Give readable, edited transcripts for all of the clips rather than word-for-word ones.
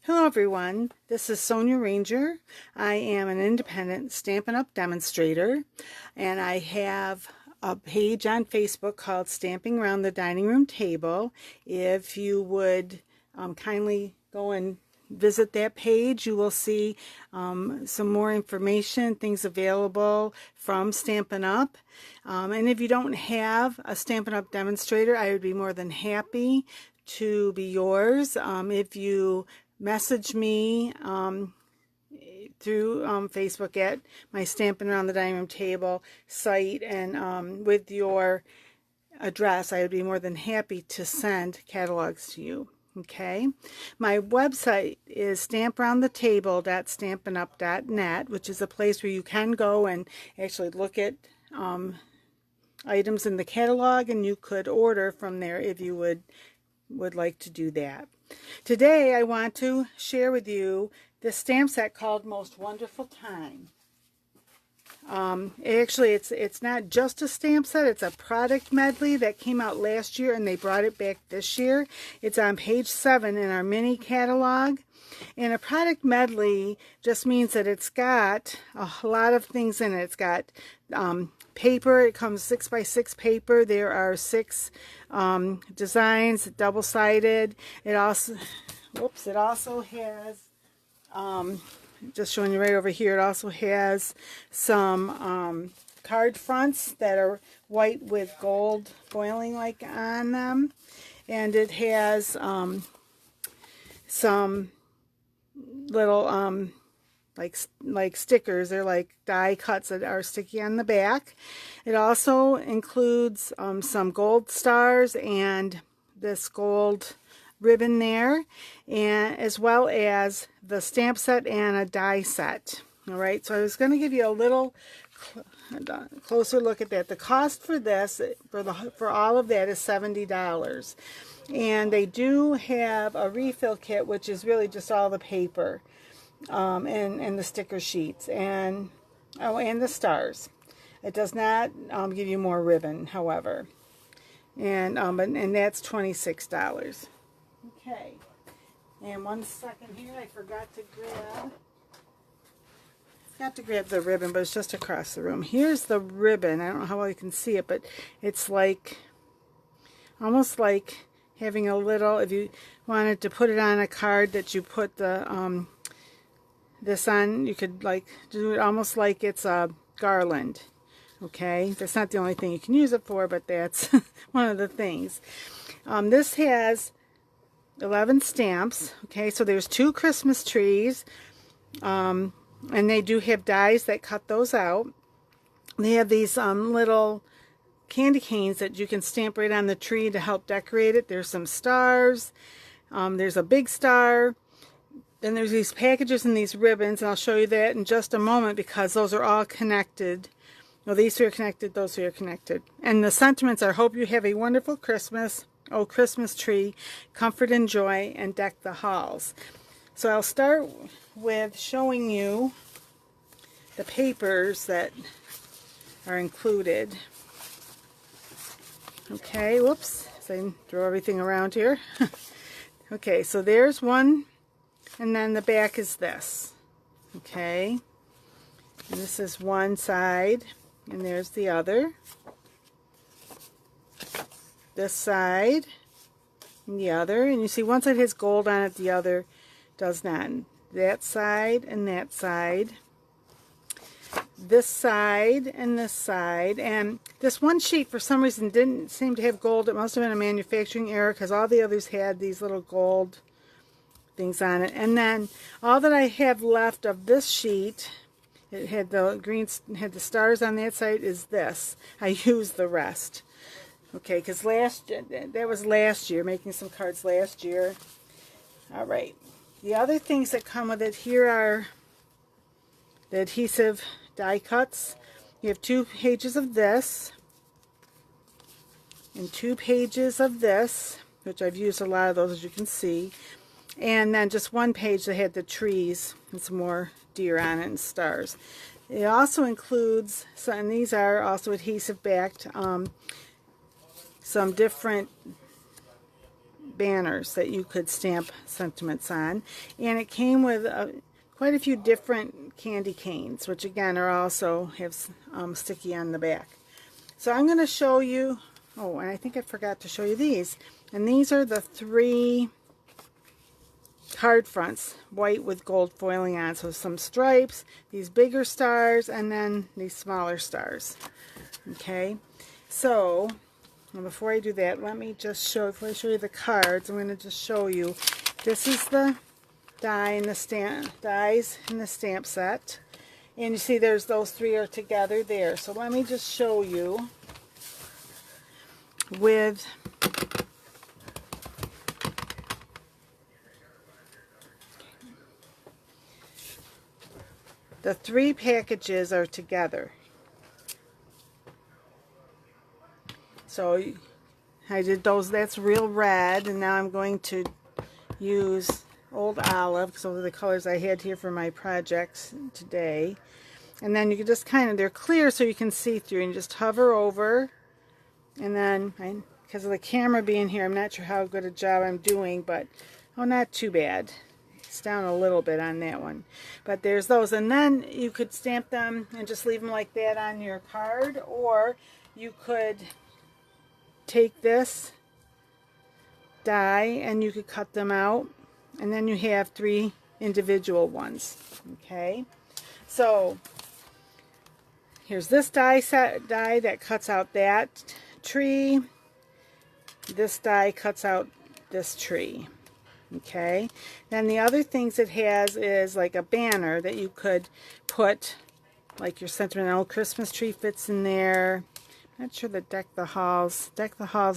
Hello everyone, this is Sonia Ranger. I am an independent Stampin' Up! Demonstrator, and I have a page on Facebook called Stamping Around the Dining Room Table. If you would kindly go and visit that page, you will see some more information, things available from Stampin' Up! And if you don't have a Stampin' Up! Demonstrator, I would be more than happy to be yours. If you message me through Facebook at my Stampin' Around the Dining Room Table site and with your address, I would be more than happy to send catalogs to you. Okay, my website is stamparoundthetable.stampinup.net, which is a place where you can go and actually look at items in the catalog, and you could order from there if you would like to do that. Today I want to share with you this stamp set called Most Wonderful Time. Actually, it's not just a stamp set, it's a product medley that came out last year and they brought it back this year. It's on page 7 in our mini catalog. And a product medley just means that it's got a lot of things in it. It's got paper. It comes 6x6 paper. There are 6 designs, double-sided. It also has, just showing you right over here, it also has some card fronts that are white with gold foiling like on them, and it has some little like stickers. They're like die cuts that are sticky on the back. It also includes some gold stars and this gold ribbon there, and as well as the stamp set and a die set. All right, so I was going to give you a little closer look at that. The cost for this, for all of that, is $70. And they do have a refill kit, which is really just all the paper and the sticker sheets and the stars. It does not give you more ribbon, however, and that's $26. Okay, and one second here, I forgot to grab the ribbon, but it's just across the room. Here's the ribbon. I don't know how well you can see it, but it's like almost like having a little, if you wanted to put it on a card that you put the this on, you could like do it almost like it's a garland. Okay, that's not the only thing you can use it for, but that's one of the things. This has 11 stamps. Okay, so there's 2 Christmas trees, and they do have dies that cut those out. They have these little candy canes that you can stamp right on the tree to help decorate it. There's some stars. There's a big star. Then there's these packages and these ribbons, and I'll show you that in just a moment because those are all connected. Well, these 2 are connected, those 2 are connected. And the sentiments are, hope you have a wonderful Christmas, oh Christmas tree, comfort and joy, and deck the halls. So I'll start with showing you the papers that are included. Okay, whoops, so I throw everything around here. Okay, so there's one, and then the back is this. Okay, and this is one side, and there's the other. This side, and the other, and you see one side has gold on it, the other does not. That side and that side. This side and this side, and this one sheet for some reason didn't seem to have gold. It must have been a manufacturing error because all the others had these little gold things on it. And then all that I have left of this sheet, it had the green, had the stars on that side, is this. I used the rest. Okay, because that was last year, making some cards last year. All right, the other things that come with it here are the adhesive die cuts. You have 2 pages of this and 2 pages of this, which I've used a lot of those, as you can see, and then just 1 page that had the trees and some more deer on it and stars. It also includes, and these are also adhesive backed, some different banners that you could stamp sentiments on. And it came with quite a few different candy canes, which again are also have sticky on the back. So I'm going to show you, oh, and I think I forgot to show you these. And these are the 3 card fronts, white with gold foiling on. So some stripes, these bigger stars, and then these smaller stars. Okay, so before I do that, let me just show, before I show you the cards, I'm going to just show you, this is the dies in the stamp set. And you see there's those 3 are together there. So let me just show you with the 3 packages are together. So I did those, that's real red, and now I'm going to use Old Olive, because those are the colors I had here for my projects today. And then you can just kind of, they're clear so you can see through, and you just hover over, and then, because of the camera being here, I'm not sure how good a job I'm doing, but, oh, not too bad. It's down a little bit on that one. But there's those, and then you could stamp them and just leave them like that on your card, or you could take this die and you could cut them out, and then you have 3 individual ones. Okay, so here's this die that cuts out that tree. This die cuts out this tree. Okay, then the other things it has is like a banner that you could put, like your sentimental Christmas tree fits in there. Not sure that Deck the Halls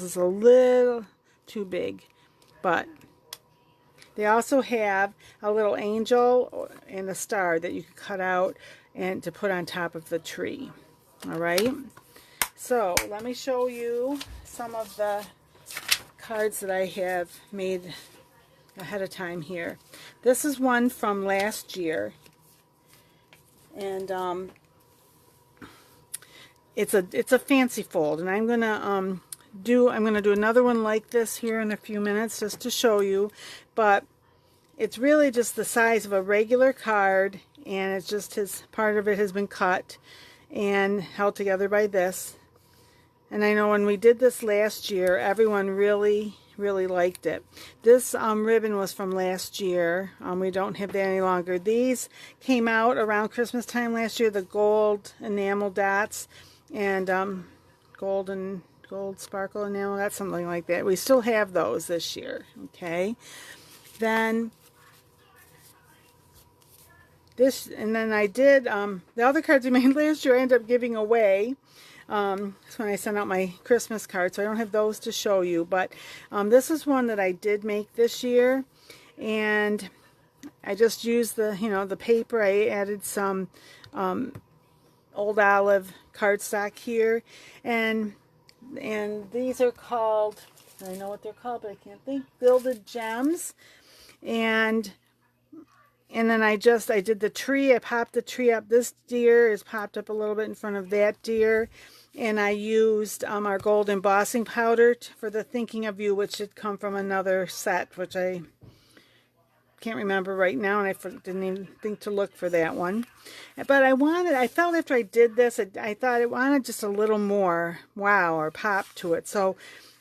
is a little too big, but they also have a little angel and a star that you could cut out and to put on top of the tree. All right, so let me show you some of the cards that I have made ahead of time here. This is one from last year, and it's a fancy fold, and I'm gonna do another one like this here in a few minutes just to show you, but it's really just the size of a regular card, and it's just part of it has been cut and held together by this. And I know when we did this last year, everyone really liked it. This ribbon was from last year. We don't have that any longer. These came out around Christmas time last year, the gold enamel dots, and gold sparkle enamel, that's something like that. We still have those this year. Okay, then this, and then I did the other cards we made last year I ended up giving away. That's when I sent out my Christmas cards, so I don't have those to show you, but this is one that I did make this year, and I just used the paper. I added some Old Olive cardstock here, and these are called, I know what they're called, but I can't think, Gilded Gems. And then I did the tree. I popped the tree up. This deer is popped up a little bit in front of that deer, and I used our gold embossing powder for the Thinking of You, which had come from another set, which I can't remember right now, and I didn't even think to look for that one. But I felt after I did this, I thought it wanted just a little more wow or pop to it. So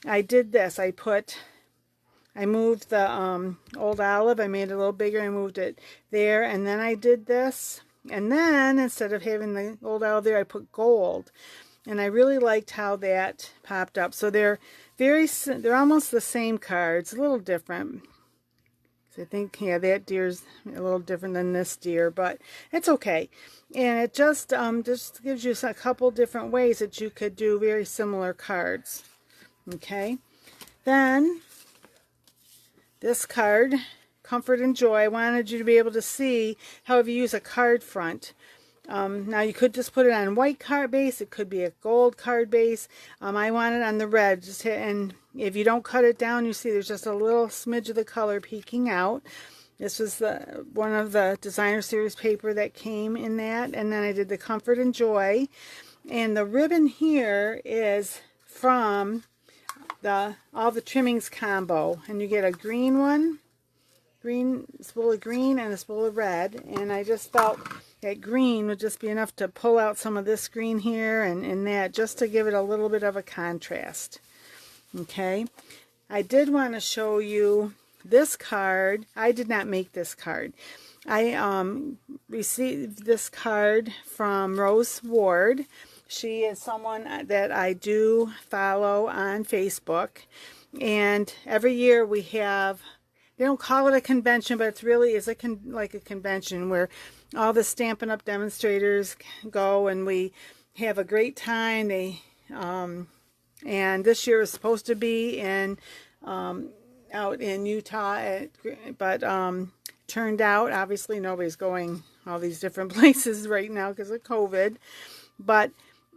I did this. I moved the Old Olive. I made it a little bigger. I moved it there, and then I did this. And then instead of having the Old Olive there, I put gold. And I really liked how that popped up. So they're almost the same cards, a little different. I think, yeah, that deer's a little different than this deer, but it's okay. And it just gives you a couple different ways that you could do very similar cards. Okay. Then this card, Comfort and Joy, I wanted you to be able to see how if you use a card front. Now you could just put it on white card base. It could be a gold card base. I want it on the red. And if you don't cut it down, you see there's just a little smidge of the color peeking out. This was one of the designer series paper that came in that. And then I did the Comfort and Joy. And the ribbon here is from all the trimmings combo, and you get a green one, spool of green and a spool of red, and I just felt that green would just be enough to pull out some of this green here and that, just to give it a little bit of a contrast. Okay, I did want to show you this card. I did not make this card. I received this card from Rose Ward. She is someone that I do follow on Facebook, and every year we have, they don't call it a convention, but it's really is like a convention where all the Stampin' Up! Demonstrators go and we have a great time. And this year is supposed to be in out in Utah, but turned out obviously nobody's going all these different places right now because of COVID. But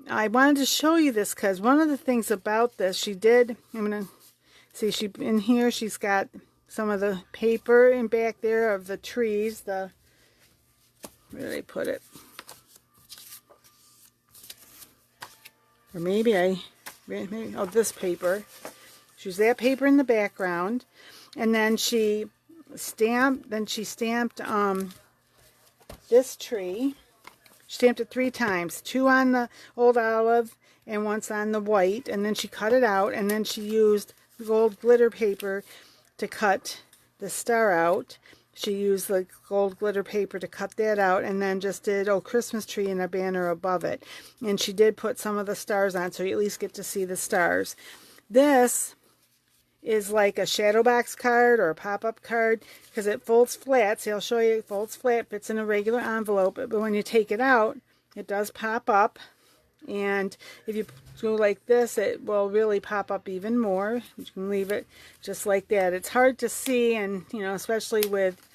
I wanted to show you this because one of the things about this, she did, I'm going to see, she in here, she's got some of the paper in back there of the trees, where did I put it? Or maybe oh, this paper. She used that paper in the background, and then she stamped this tree. She stamped it 3 times, 2 on the old olive and once on the white, and then she cut it out, and then she used gold glitter paper to cut the star out. She used the gold glitter paper to cut that out, and then just did Christmas tree and a banner above it. And she did put some of the stars on, so you at least get to see the stars. This is like a shadow box card or a pop-up card because it folds flat. See, I'll show you, it folds flat, fits in a regular envelope, but when you take it out, it does pop up. And if you go like this, it will really pop up even more. You can leave it just like that. It's hard to see, and especially with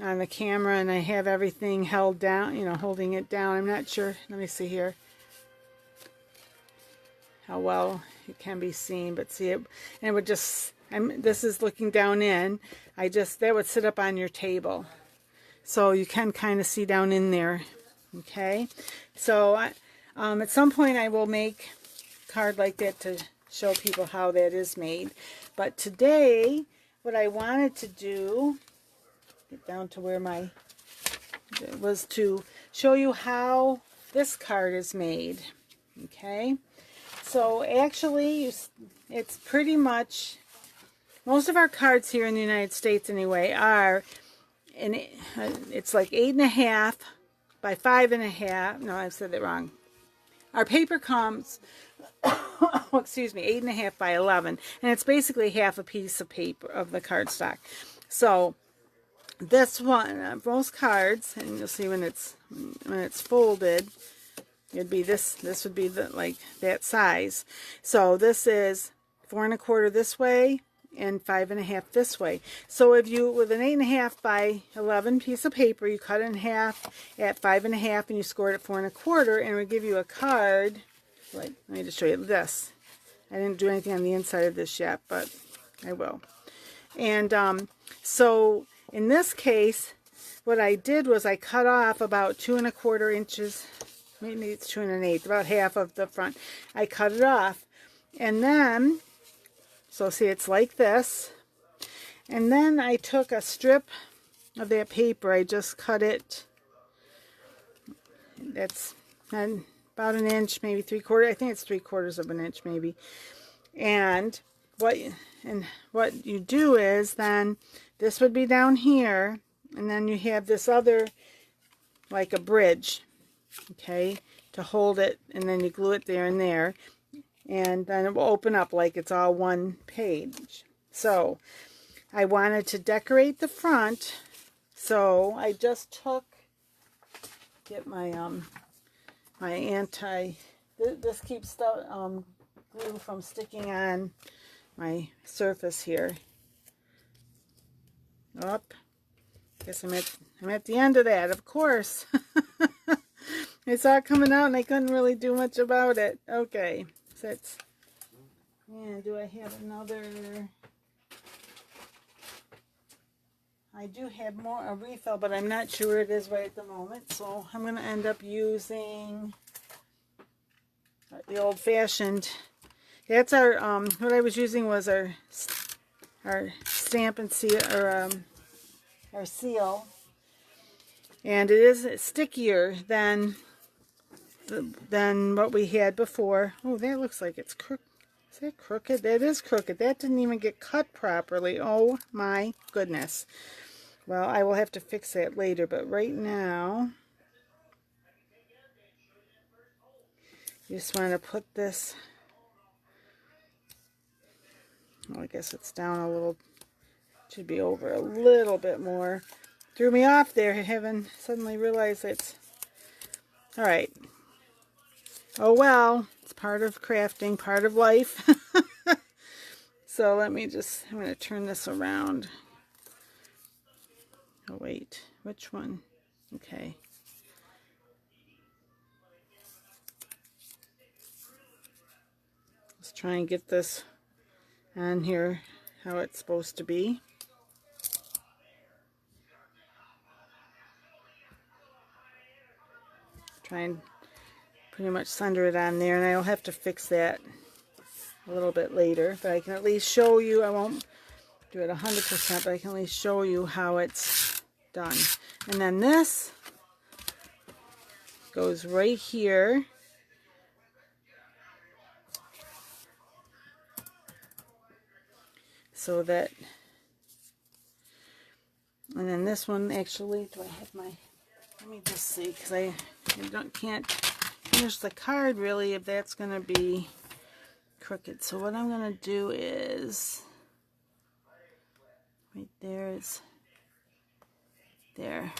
on the camera, and I have everything held down, holding it down. I'm not sure. Let me see here how well it can be seen, but see it, and it would just, this is looking down in. That would sit up on your table, so you can kind of see down in there. Okay, so at some point I will make a card like that to show people how that is made. But today, what I wanted to do, get down to where was to show you how this card is made. Okay, so actually it's pretty much, most of our cards here in the United States anyway are, and it's like 8.5 by 5.5. No, I said that wrong. Our paper comes, excuse me, 8.5 by 11, and it's basically half a piece of paper of the cardstock. So this one, most cards, and you'll see when it's folded, it'd be this would be like that size. So this is 4 1/4 this way and 5.5 this way. So if you, with an 8.5 by 11 piece of paper, you cut it in half at 5.5 and you score it at 4 1/4, and it will give you a card. Like, let me just show you this. I didn't do anything on the inside of this yet, but I will. And so in this case, what I did was I cut off about 2 1/4 inches, maybe it's 2 1/8, about half of the front. I cut it off, and then, so see, it's like this, and then I took a strip of that paper. I just cut it, that's about an inch, maybe 3/4, I think it's 3/4 of an inch maybe. And what you do is, then this would be down here, and then you have this other, like a bridge, okay, to hold it, and then you glue it there and there, and then it will open up like it's all one page. So I wanted to decorate the front, so I just get my this keeps the glue from sticking on my surface here. Up. Guess I'm at the end of that, of course. I saw it coming out and I couldn't really do much about it. Okay, so it's, and do I have another? I do have a refill, but I'm not sure where it is right at the moment. So I'm going to end up using the old-fashioned That's our, what I was using was our Stampin' seal, or our seal. And it is stickier than what we had before. Oh, that looks like it's crooked. Is that crooked? That is crooked. That didn't even get cut properly. Oh my goodness. Well, I will have to fix that later, but right now, you just want to put this, well, I guess it's down a little, should be over a little bit more. Threw me off there, having suddenly realized it's, all right. Oh well, it's part of crafting, part of life. So let me just, I'm going to turn this around. Oh wait, which one? Okay. Let's try and get this on here how it's supposed to be. Try and pretty much center it on there, and I'll have to fix that a little bit later, but I can at least show you. I won't do it 100%, but I can at least show you how it's done. And then this goes right here. So that, and then this one actually, do I have my, let me just see, because I can't finish the card really if that's going to be crooked. So what I'm going to do is, right there is, there.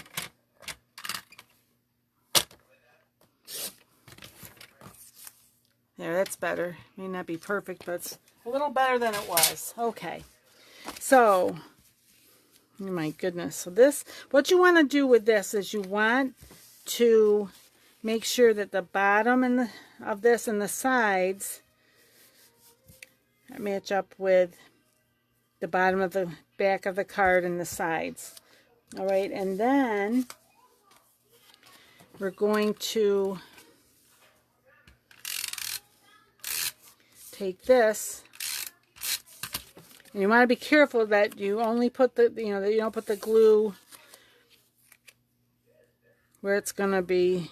There, that's better. May not be perfect, but it's a little better than it was. Okay. So, oh my goodness. So this, what you want to do with this is you want to make sure that the bottom of this and the sides match up with the bottom of the back of the card and the sides. All right, and then we're going to take this, and you want to be careful that you only put the, that you don't put the glue where it's going to be,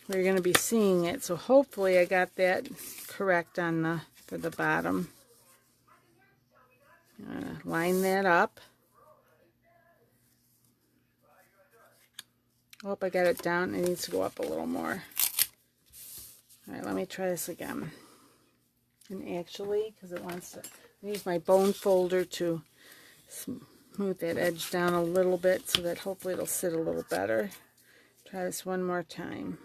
where you're going to be seeing it. So hopefully I got that correct on for the bottom. Line that up. Oh, I got it down. It needs to go up a little more. All right, let me try this again. And actually, because it wants to, use my bone folder to smooth that edge down a little bit so that hopefully it'll sit a little better. Try this one more time.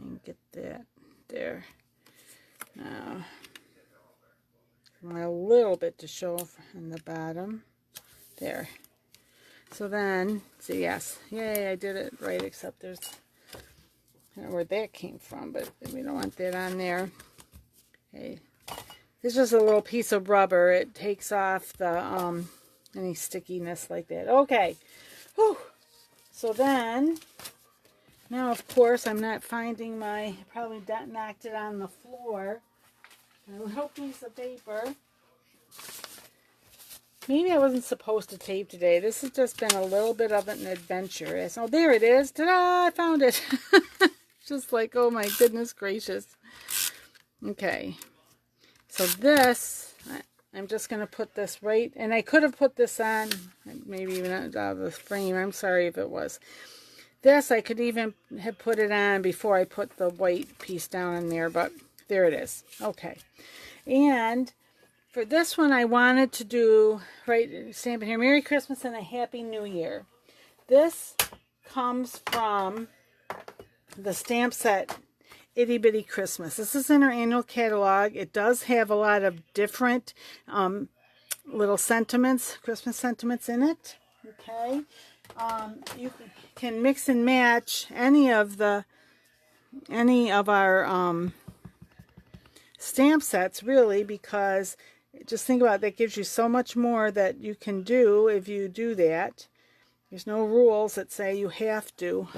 And get that there. Now, I want a little bit to show on the bottom. There. So then, see, yes, yay, I did it right, except there's, I don't know where that came from, but we don't want that on there. Okay. It's just a little piece of rubber. It takes off the any stickiness like that. Okay. Whew. So then, now of course I'm not finding my, probably knocked it on the floor. A little piece of paper. Maybe I wasn't supposed to tape today. This has just been a little bit of an adventure. Oh, there it is. Ta-da! I found it. Just like, oh my goodness gracious. Okay. So this, I'm just going to put this right, and I could have put this on, maybe even out of the frame. I'm sorry if it was. This, I could even have put it on before I put the white piece down in there, but there it is. Okay. And for this one, I wanted to do, right, Stampin' here, Merry Christmas and a Happy New Year. This comes from the stamp set Itty Bitty Christmas. This is in our annual catalog. It does have a lot of different little sentiments, Christmas sentiments in it. Okay. You can mix and match any of our stamp sets, really, because just think about it, that gives you so much more that you can do if you do that. There's no rules that say you have to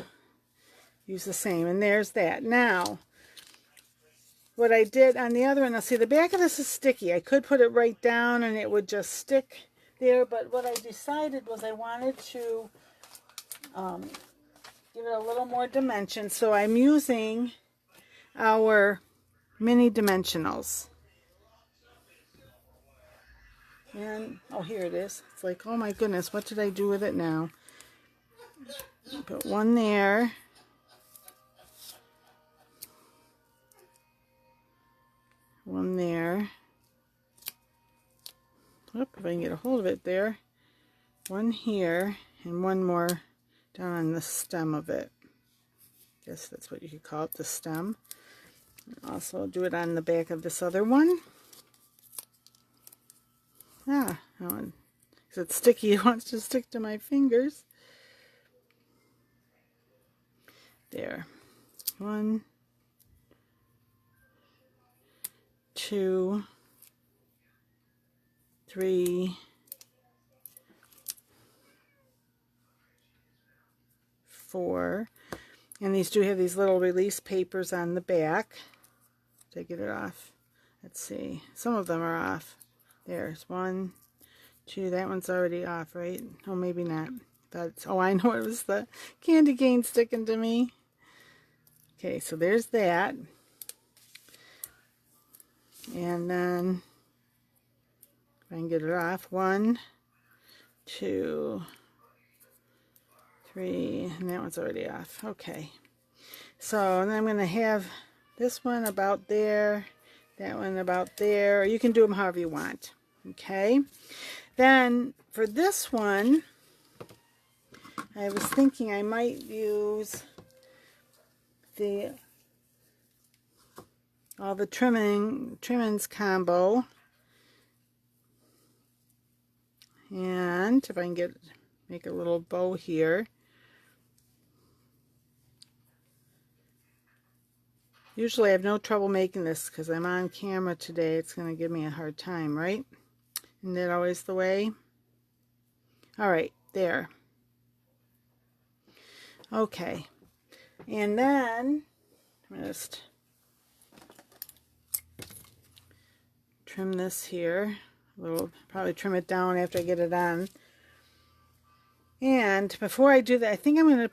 use the same, and there's that. Now, what I did on the other one, now see, the back of this is sticky. I could put it right down and it would just stick there, but what I decided was I wanted to give it a little more dimension, so I'm using our mini dimensionals. And, oh, here it is. It's like, oh my goodness, what did I do with it now? Put one there. One there. Oop, if I can get a hold of it there. One here, and one more down on the stem of it. Guess that's what you could call it, the stem. Also do it on the back of this other one. Ah, that one, because it's sticky, it wants to stick to my fingers. There. 1, 2, 3, 4. And these do have these little release papers on the back. Did I get it off? Let's see. Some of them are off. There's 1, 2. That one's already off, right? Oh, maybe not. That's, oh, I know, it was the candy cane sticking to me. Okay, so there's that. And then, if I can get it off, 1, 2, 3, and that one's already off. Okay. So, and then I'm going to have this one about there, that one about there. You can do them however you want. Okay. Then, for this one, I was thinking I might use all the trimmings combo, and if I can make a little bow here. Usually I have no trouble making this because I'm on camera today. It's going to give me a hard time, right? Isn't that always the way? All right, there. Okay, and then just trim this here a little. Probably trim it down after I get it on. And before I do that, I think I'm gonna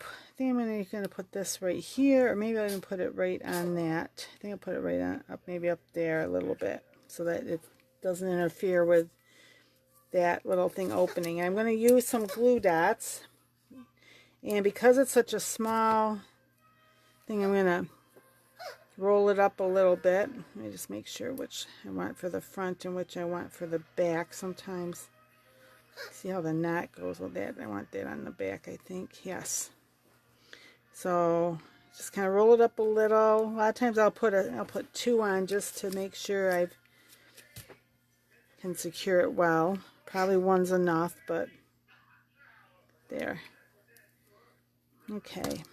put this right here, or maybe I'm gonna put it right on that. I think I'll put it right on up, maybe up there a little bit, so that it doesn't interfere with that little thing opening. I'm going to use some glue dots, and because it's such a small thing, I'm going to roll it up a little bit. Let me just make sure which I want for the front and which I want for the back. Sometimes, see how the knot goes with that? I want that on the back, I think. Yes. So just kind of roll it up a little. A lot of times I'll put 2 on just to make sure I can secure it well. Probably 1's enough, but there. Okay.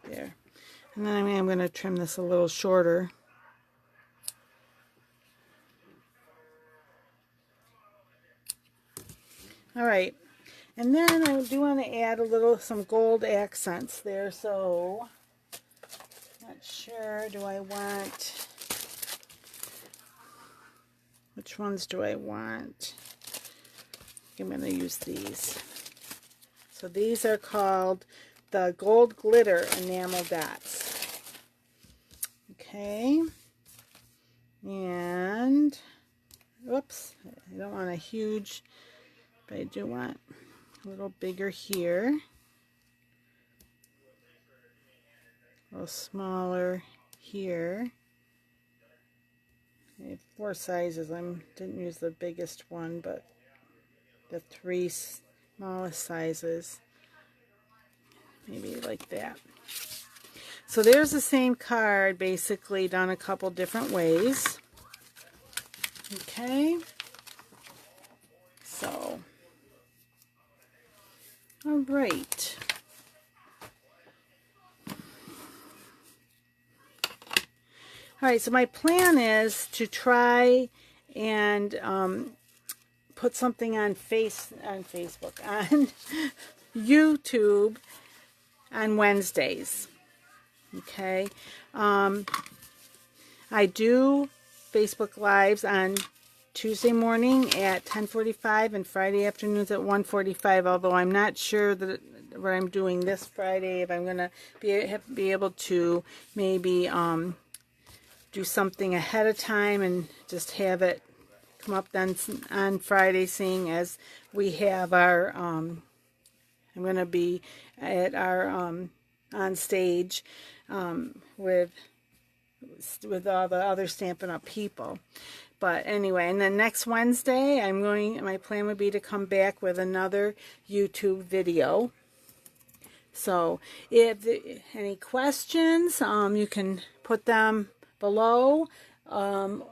There. And then I'm going to trim this a little shorter. All right. And then I do want to add some gold accents there. So, not sure, do I want, which ones do I want? I'm going to use these. So these are called the gold glitter enamel dots. Okay. And, whoops, I don't want a huge, but I do want a little bigger here, a little smaller here. I have 4 sizes. I didn't use the biggest one, but the 3 smallest sizes, maybe like that. So there's the same card, basically done a couple different ways. Okay, so All right. All right, so my plan is to try and put something on Facebook, on YouTube on Wednesdays. Okay. I do Facebook Lives on Tuesday morning at 10:45 and Friday afternoons at 1:45, although I'm not sure that what I'm doing this Friday, if I'm going to be able to maybe do something ahead of time and just have it come up then on Friday, seeing as we have our, I'm going to be at our, on stage with all the other Stampin' Up! People. But anyway, and then next Wednesday, my plan would be to come back with another YouTube video. So if any questions, you can put them below, and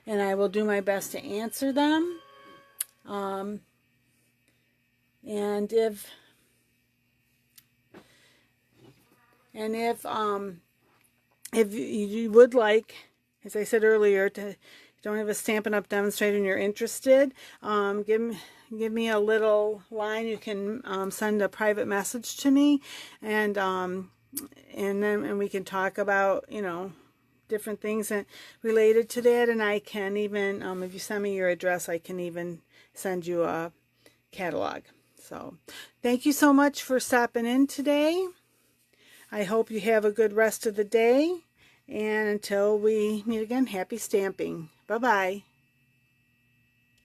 I will do my best to answer them. And if you would like, as I said earlier, to don't have a Stampin' Up! Demonstrator and you're interested, give me a little line. You can send a private message to me, and then we can talk about, you know, different things related to that. And I can even, if you send me your address, I can even send you a catalog. So thank you so much for stopping in today. I hope you have a good rest of the day. And until we meet again, happy stamping. Bye-bye.